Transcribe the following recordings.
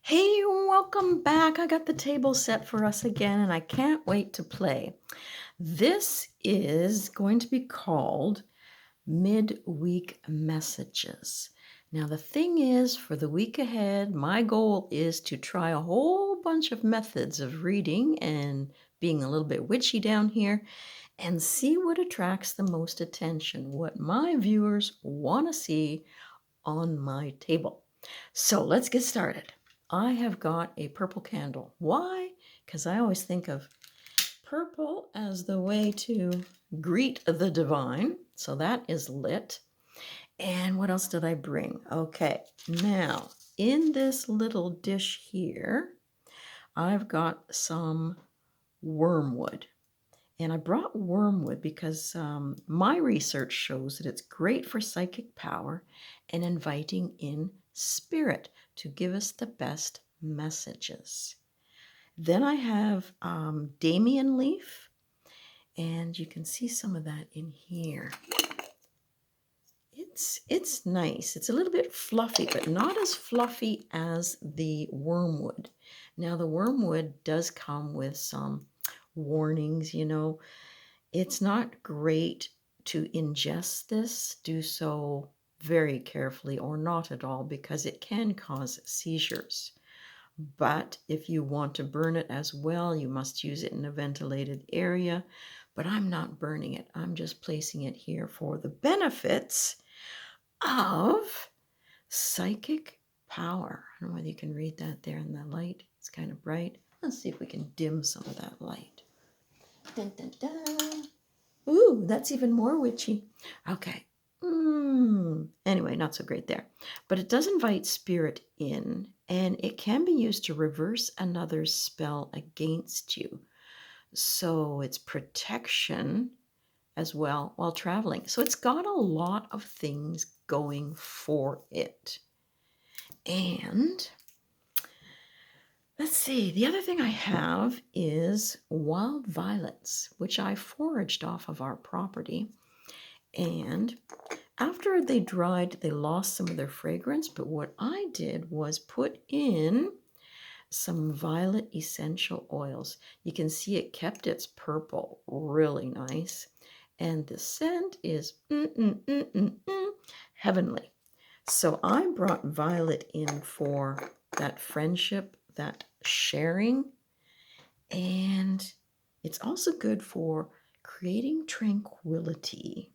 Hey, welcome back. I got the table set for us again, and I can't wait to play. This is going to be called Midweek Messages. Now, the thing is, for the week ahead, my goal is to try a whole bunch of methods of reading and being a little bit witchy down here and see what attracts the most attention, what my viewers want to see on my table. So let's get started. I have got a purple candle. Why? Because I always think of purple as the way to greet the divine. So that is lit. And what else did I bring? Okay, now in this little dish here, I've got some wormwood. And I brought wormwood because my research shows that it's great for psychic power and inviting in spirit to give us the best messages. Then I have Damian leaf, and you can see some of that in here. It's nice. It's a little bit fluffy, but not as fluffy as the wormwood. Now, the wormwood does come with some warnings, It's not great to ingest this. Do so very carefully or not at all because it can cause seizures. But if you want to burn it as well, you must use it in a ventilated area. But I'm not burning it. I'm just placing it here for the benefits of psychic power. I don't know whether you can read that there in the light. It's kind of bright. Let's see if we can dim some of that light. Dun, dun, dun. Ooh, that's even more witchy. Okay. Anyway, not so great there. But it does invite spirit in, and it can be used to reverse another's spell against you. So it's protection as well while traveling. So it's got a lot of things going for it. And let's see, the other thing I have is wild violets, which I foraged off of our property. And after they dried, they lost some of their fragrance. But what I did was put in some violet essential oils. You can see it kept its purple really nice. And the scent is heavenly. So I brought violet in for that friendship, that sharing. And it's also good for creating tranquility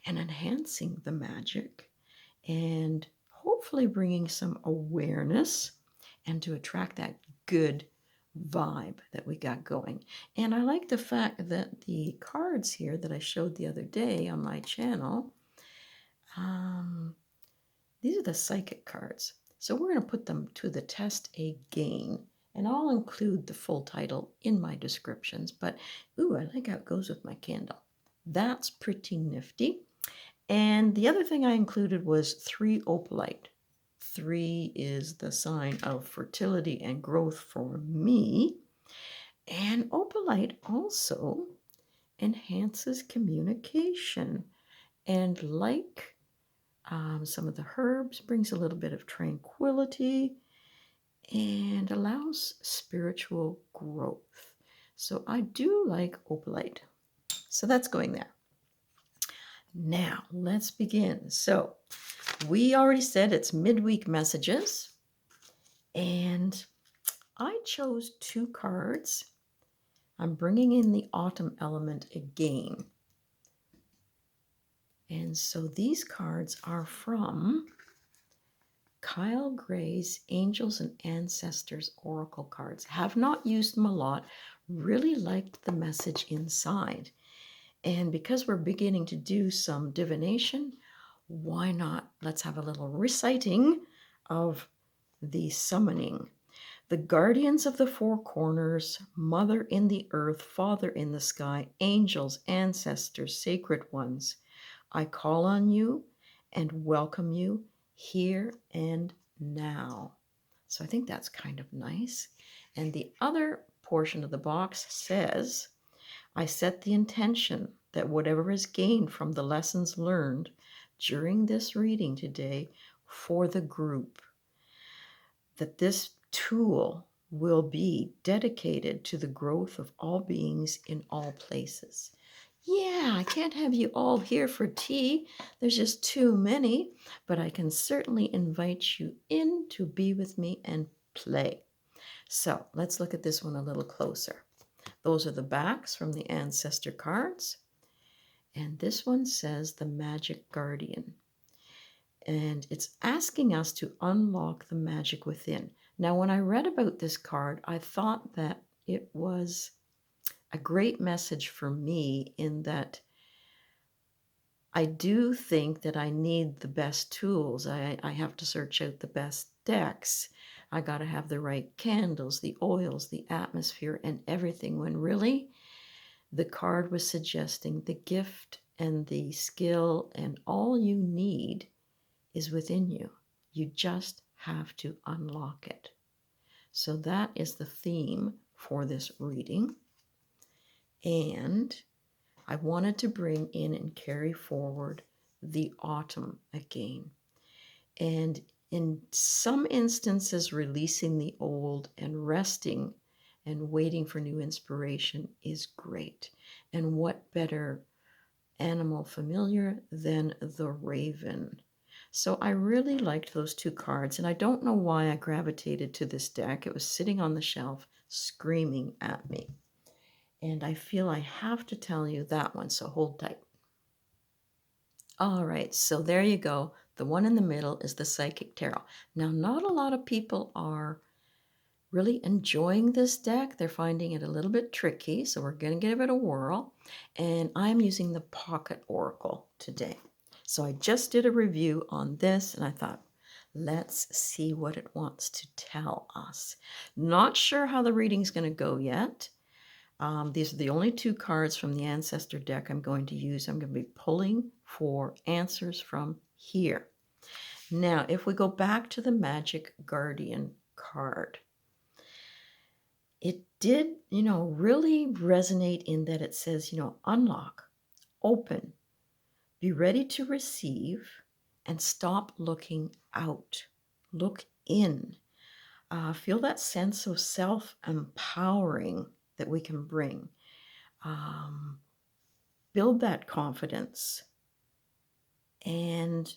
and enhancing the magic and hopefully bringing some awareness and to attract that good vibe that we got going. And I like the fact that the cards here that I showed the other day on my channel, these are the psychic cards. So we're going to put them to the test again. And I'll include the full title in my descriptions. But, ooh, I like how it goes with my candle. That's pretty nifty. And the other thing I included was 3 opalite. 3 is the sign of fertility and growth for me. And opalite also enhances communication. And like some of the herbs, brings a little bit of tranquility and allows spiritual growth. So I do like opalite. So that's going there. Now, let's begin. So, we already said it's midweek messages, and I chose 2 cards. I'm bringing in the autumn element again. And so these cards are from Kyle Gray's Angels and Ancestors Oracle cards. Have not used them a lot. Really liked the message inside. And because we're beginning to do some divination, why not? Let's have a little reciting of the summoning. The guardians of the 4 corners, mother in the earth, father in the sky, angels, ancestors, sacred ones, I call on you and welcome you here and now. So I think that's kind of nice. And the other portion of the box says, I set the intention that whatever is gained from the lessons learned during this reading today for the group, that this tool will be dedicated to the growth of all beings in all places. Yeah, I can't have you all here for tea. There's just too many, but I can certainly invite you in to be with me and play. So let's look at this one a little closer. Those are the backs from the ancestor cards. And this one says the Magic Guardian. And it's asking us to unlock the magic within. Now, when I read about this card, I thought that it was a great message for me in that I do think that I need the best tools. I have to search out the best decks. I got to have the right candles, the oils, the atmosphere, and everything, when really the card was suggesting the gift and the skill and all you need is within you. You just have to unlock it. So that is the theme for this reading. And I wanted to bring in and carry forward the autumn again. And in some instances, releasing the old and resting and waiting for new inspiration is great. And what better animal familiar than the raven? So I really liked those two cards, and I don't know why I gravitated to this deck. It was sitting on the shelf screaming at me. And I feel I have to tell you that one, so hold tight. All right, so there you go. The one in the middle is the Psychic Tarot. Now, not a lot of people are really enjoying this deck. They're finding it a little bit tricky, so we're going to give it a whirl. And I'm using the Pocket Oracle today. So I just did a review on this, and I thought, let's see what it wants to tell us. Not sure how the reading's going to go yet. These are the only two cards from the Ancestor deck I'm going to use. I'm going to be pulling for answers from here. Now, if we go back to the Magic Guardian card, it did, really resonate in that it says, unlock, open, be ready to receive, and stop looking out. Look in. Feel that sense of self-empowering that we can bring. Build that confidence. And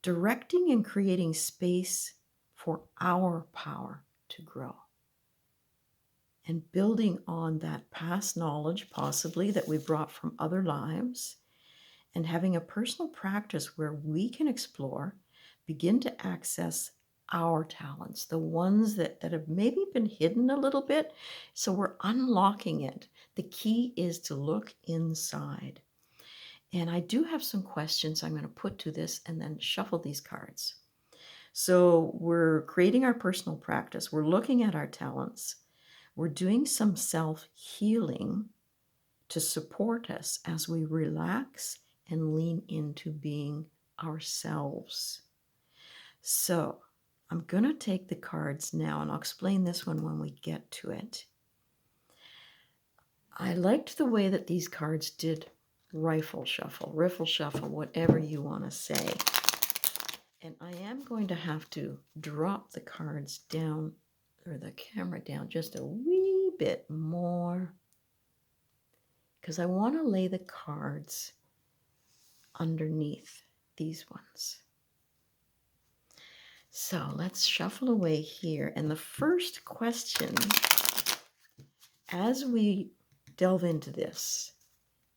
directing and creating space for our power to grow. And building on that past knowledge, possibly that we brought from other lives, and having a personal practice where we can explore, begin to access our talents, the ones that have maybe been hidden a little bit. So we're unlocking it. The key is to look inside. And I do have some questions I'm going to put to this and then shuffle these cards. So we're creating our personal practice. We're looking at our talents. We're doing some self-healing to support us as we relax and lean into being ourselves. So I'm going to take the cards now, and I'll explain this one when we get to it. I liked the way that these cards did riffle shuffle, whatever you want to say. And I am going to have to drop the cards down, or the camera down, just a wee bit more, because I want to lay the cards underneath these ones. So let's shuffle away here. And the first question, as we delve into this,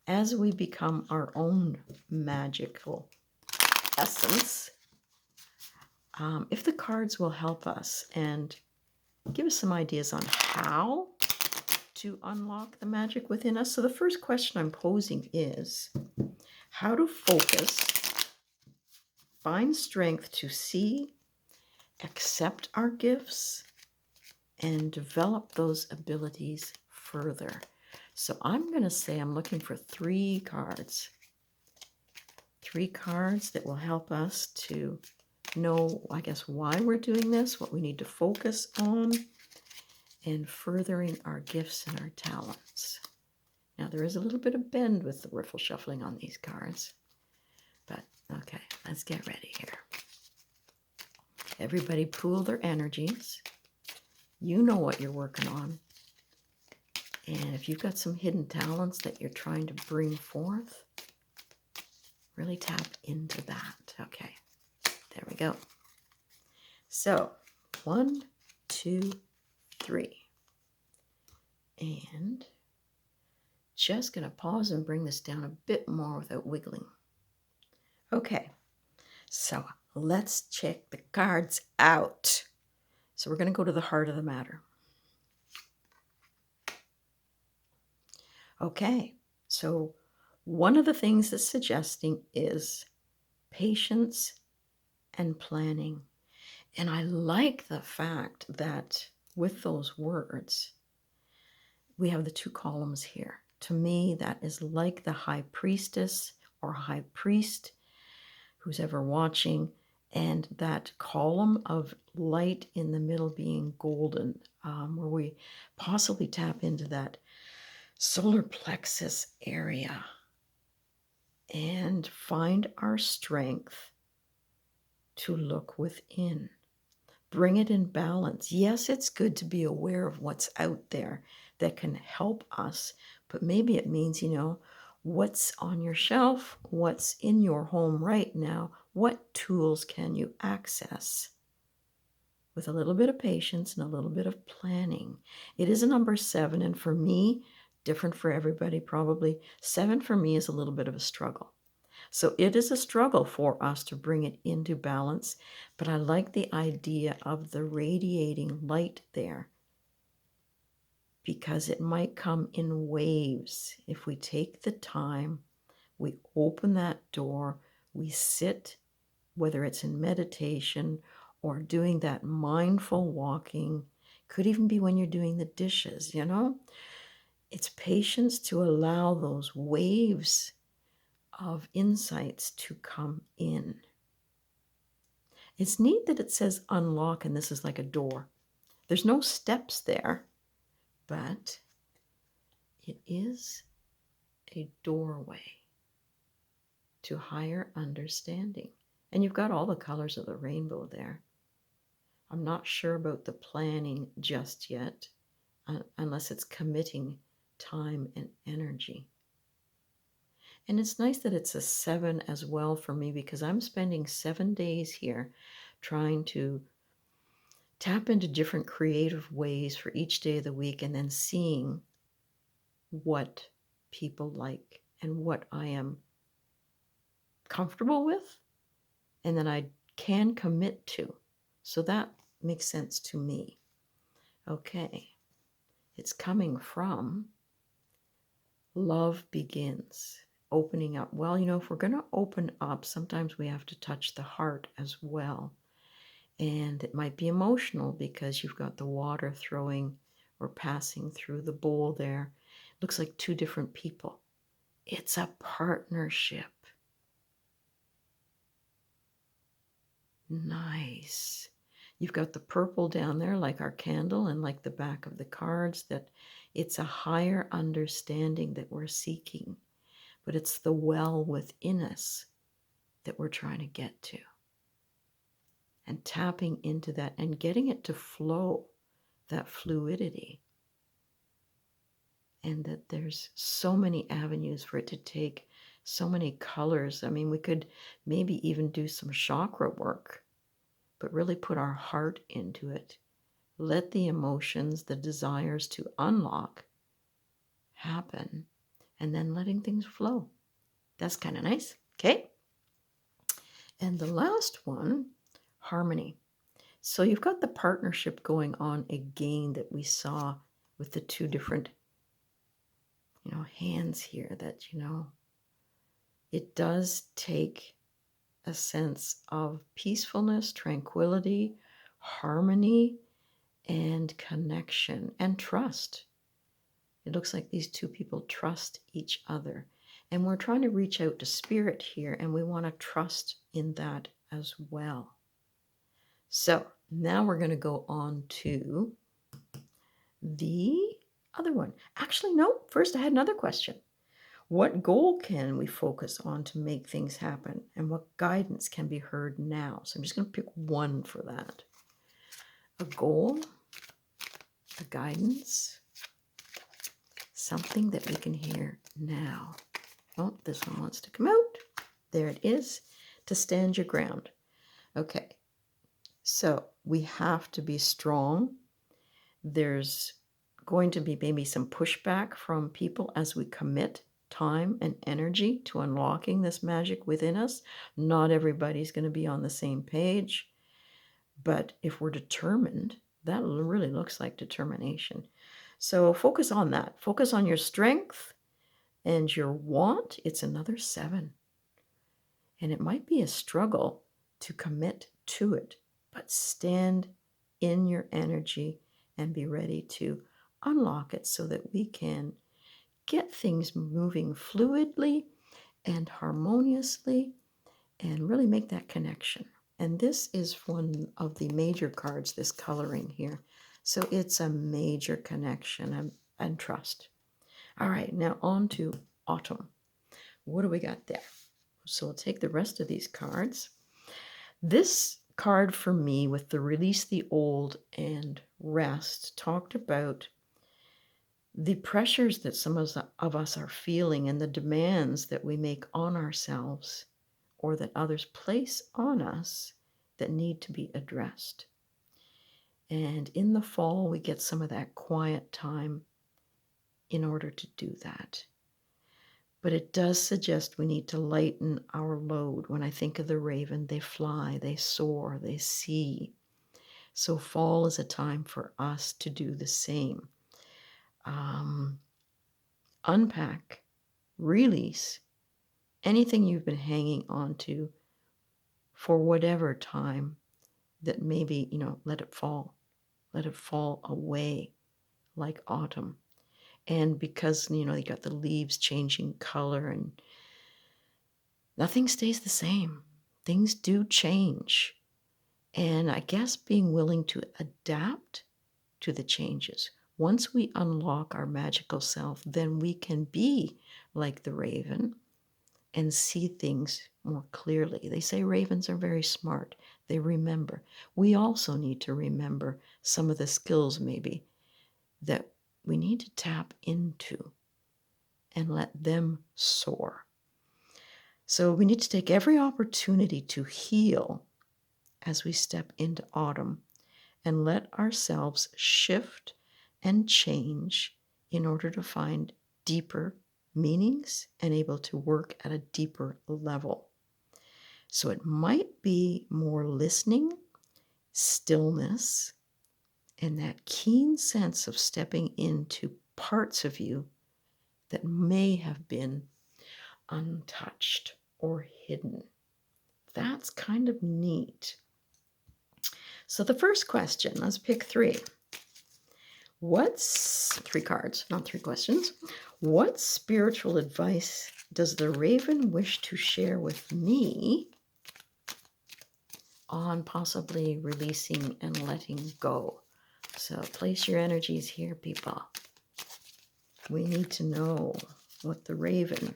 as we become our own magical essence, if the cards will help us and give us some ideas on how to unlock the magic within us. So the first question I'm posing is how to focus, find strength to see, accept our gifts, and develop those abilities further. So I'm going to say I'm looking for three cards that will help us to know, I guess, why we're doing this, what we need to focus on, and furthering our gifts and our talents. Now, there is a little bit of bend with the riffle shuffling on these cards, but okay, let's get ready here. Everybody pool their energies. You know what you're working on. And if you've got some hidden talents that you're trying to bring forth, really tap into that. Okay, there we go. So 1, 2, 3. And just going to pause and bring this down a bit more without wiggling. Okay, so let's check the cards out. So we're going to go to the heart of the matter. Okay, so one of the things that's suggesting is patience and planning. And I like the fact that with those words, we have the 2 columns here. To me, that is like the high priestess or high priest, who's ever watching, and that column of light in the middle being golden, where we possibly tap into that solar plexus area and find our strength to look within. Bring it in balance. Yes, it's good to be aware of what's out there that can help us, but maybe it means, what's on your shelf, what's in your home right now, what tools can you access? With a little bit of patience and a little bit of planning. It is a number 7, and for me, different for everybody probably, 7 for me is a little bit of a struggle. So it is a struggle for us to bring it into balance, but I like the idea of the radiating light there because it might come in waves. If we take the time, we open that door, we sit, whether it's in meditation or doing that mindful walking, could even be when you're doing the dishes, It's patience to allow those waves of insights to come in. It's neat that it says unlock, and this is like a door. There's no steps there, but it is a doorway to higher understanding. And you've got all the colors of the rainbow there. I'm not sure about the planning just yet, unless it's committing time and energy. And it's nice that it's a 7 as well for me because I'm spending 7 days here trying to tap into different creative ways for each day of the week and then seeing what people like and what I am comfortable with and then I can commit to. So that makes sense to me. Okay. It's coming from love begins. Opening up. Well, if we're going to open up, sometimes we have to touch the heart as well. And it might be emotional because you've got the water throwing or passing through the bowl there. Looks like 2 different people. It's a partnership. Nice. You've got the purple down there like our candle and like the back of the cards, that it's a higher understanding that we're seeking. But it's the well within us that we're trying to get to. And tapping into that and getting it to flow, that fluidity. And that there's so many avenues for it to take, so many colors. I mean, we could maybe even do some chakra work, but really put our heart into it. Let the emotions, the desires to unlock happen, and then letting things flow. That's kind of nice. Okay. And the last one, harmony. So you've got the partnership going on again that we saw with the 2 different, hands here that, it does take a sense of peacefulness, tranquility, harmony, and connection and trust. It looks like these 2 people trust each other. And we're trying to reach out to spirit here, and we want to trust in that as well. So now we're going to go on to the other one. Actually, no, first I had another question. What goal can we focus on to make things happen? And what guidance can be heard now? So I'm just going to pick one for that. A goal, a guidance, something that we can hear now. Oh, this one wants to come out. There it is. To stand your ground. Okay, so we have to be strong. There's going to be maybe some pushback from people as we commit time and energy to unlocking this magic within us. Not everybody's going to be on the same page, but if we're determined, that really looks like determination. So focus on that. Focus on your strength and your want. It's another 7. And it might be a struggle to commit to it, but stand in your energy and be ready to unlock it so that we can get things moving fluidly and harmoniously and really make that connection. And this is one of the major cards, this coloring here. So it's a major connection and trust. All right, now on to autumn. What do we got there? So we'll take the rest of these cards. This card for me with the release the old and rest talked about the pressures that some of us are feeling and the demands that we make on ourselves or that others place on us that need to be addressed. And in the fall, we get some of that quiet time in order to do that. But it does suggest we need to lighten our load. When I think of the raven, they fly, they soar, they see. So fall is a time for us to do the same. Unpack, release anything you've been hanging on to for whatever time that maybe, let it fall away like autumn. And because, you got the leaves changing color and nothing stays the same. Things do change. And I guess being willing to adapt to the changes. Once we unlock our magical self, then we can be like the raven and see things more clearly. They say ravens are very smart. They remember. We also need to remember some of the skills maybe that we need to tap into and let them soar. So we need to take every opportunity to heal as we step into autumn and let ourselves shift and change in order to find deeper meanings and able to work at a deeper level. So it might be more listening, stillness, and that keen sense of stepping into parts of you that may have been untouched or hidden. That's kind of neat. So the first question, let's pick 3. What's 3 cards, not 3 questions? What spiritual advice does the raven wish to share with me on possibly releasing and letting go? So place your energies here, people. We need to know what the raven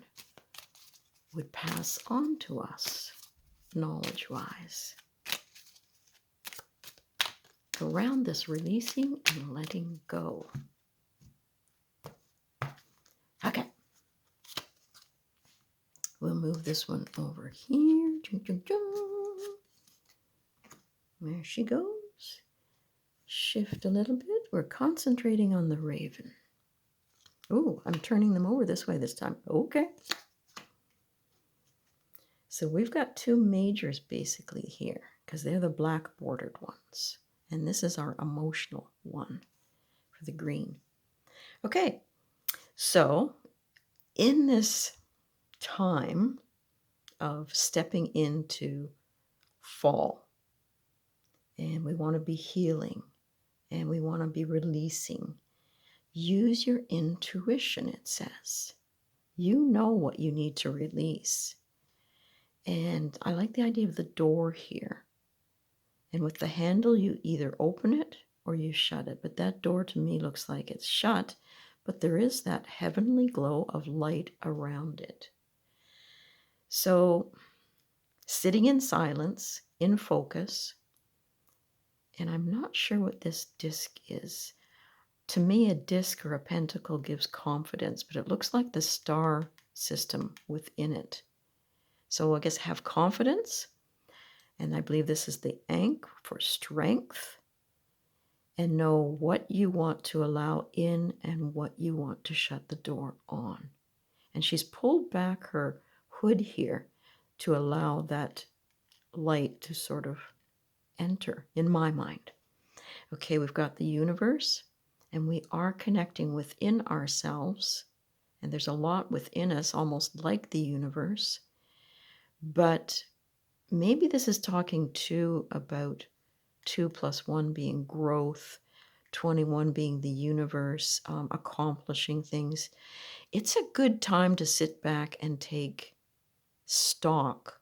would pass on to us, knowledge-wise, around this releasing and letting go. Okay. We'll move this one over here. There she goes. Shift a little bit. We're concentrating on the raven. Oh, I'm turning them over this way this time. Okay. So we've got 2 majors basically here because they're the black bordered ones. And this is our emotional one for the green. Okay. So in this time of stepping into fall, and we want to be healing, and we want to be releasing, use your intuition, it says. You know what you need to release. And I like the idea of the door here. And with the handle, you either open it or you shut it. But that door to me looks like it's shut, but there is that heavenly glow of light around it. So, sitting in silence, in focus, and I'm not sure what this disc is. To me, a disc or a pentacle gives confidence, but it looks like the star system within it. So I guess have confidence, and I believe this is the Ankh for strength, and know what you want to allow in and what you want to shut the door on. And she's pulled back her hood here to allow that light to sort of enter, in my mind. Okay, we've got the universe, and we are connecting within ourselves, and there's a lot within us, almost like the universe. But maybe this is talking too about 2 plus 1 being growth, 21 being the universe, accomplishing things. It's a good time to sit back and take stock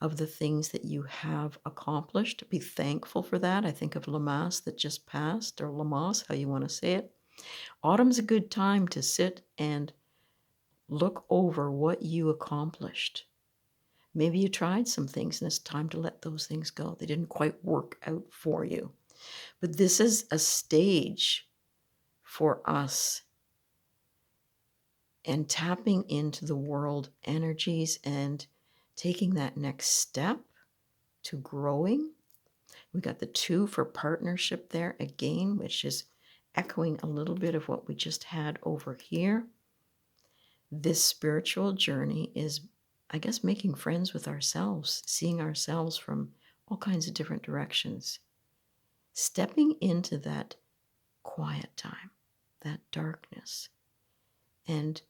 of the things that you have accomplished. Be thankful for that. I think of Lamas that just passed, or Lamas, how you want to say it. Autumn's a good time to sit and look over what you accomplished. Maybe you tried some things and it's time to let those things go. They didn't quite work out for you. But this is a stage for us and tapping into the world energies and taking that next step to growing. We got the 2 for partnership there again, which is echoing a little bit of what we just had over here. This spiritual journey is, I guess, making friends with ourselves, seeing ourselves from all kinds of different directions, stepping into that quiet time, that darkness, and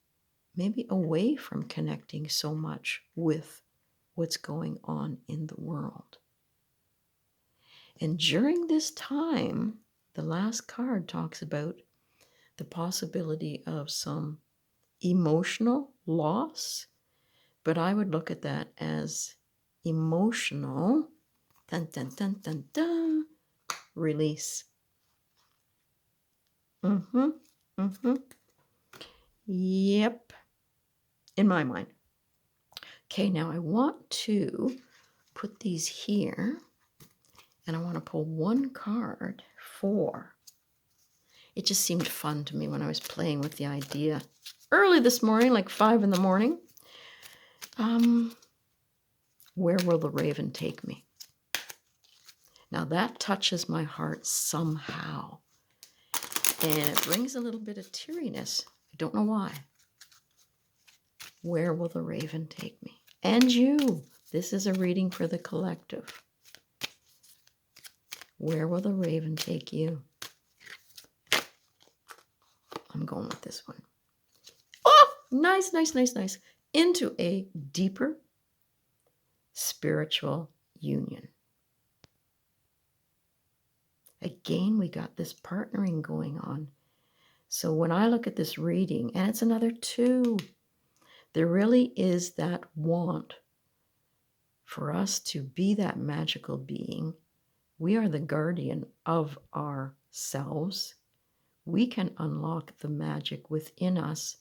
maybe away from connecting so much with what's going on in the world. And during this time, the last card talks about the possibility of some emotional loss, but I would look at that as emotional dun, dun, dun, dun, dun, release. Yep, in my mind. Okay, now I want to put these here, and I want to pull one card for, it just seemed fun to me when I was playing with the idea early this morning, like 5 in the morning. Where will the raven take me? Now that touches my heart somehow, and it brings a little bit of teariness. I don't know why. Where will the raven take me? And you. This is a reading for the collective. Where will the raven take you? I'm going with this one. Oh, nice, nice, nice, nice. Into a deeper spiritual union. Again, we got this partnering going on. So when I look at this reading, and it's another 2, there really is that want for us to be that magical being. We are the guardian of ourselves. We can unlock the magic within us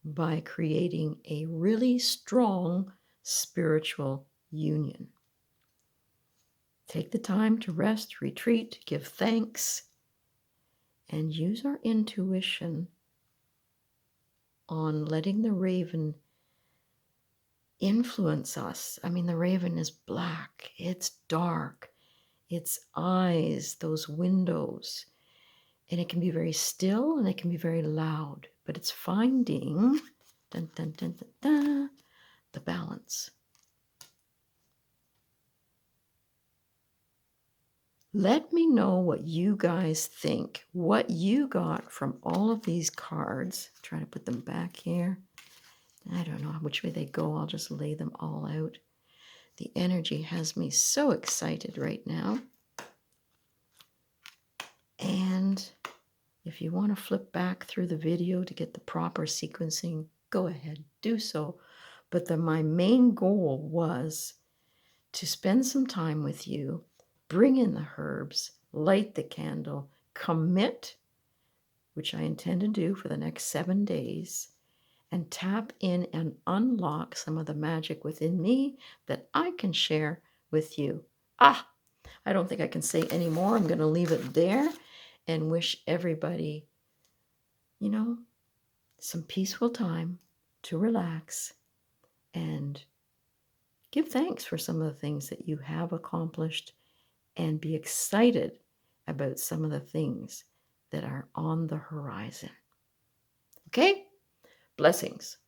by creating a really strong spiritual union. Take the time to rest, retreat, give thanks, and use our intuition on letting the raven influence us. I mean, the raven is black, it's dark, its eyes, those windows, and it can be very still and it can be very loud, but it's finding dun, dun, dun, dun, dun, the balance. Let me know what you guys think, what you got from all of these cards. Try to put them back here. I don't know which way they go. I'll just lay them all out. The energy has me so excited right now. And if you want to flip back through the video to get the proper sequencing, go ahead, do so. But my main goal was to spend some time with you, bring in the herbs, light the candle, commit which I intend to do for the next 7 days, and tap in and unlock some of the magic within me that I can share with you. I don't think I can say any more. I'm going to leave it there and wish everybody, some peaceful time to relax and give thanks for some of the things that you have accomplished and be excited about some of the things that are on the horizon. Okay? Blessings.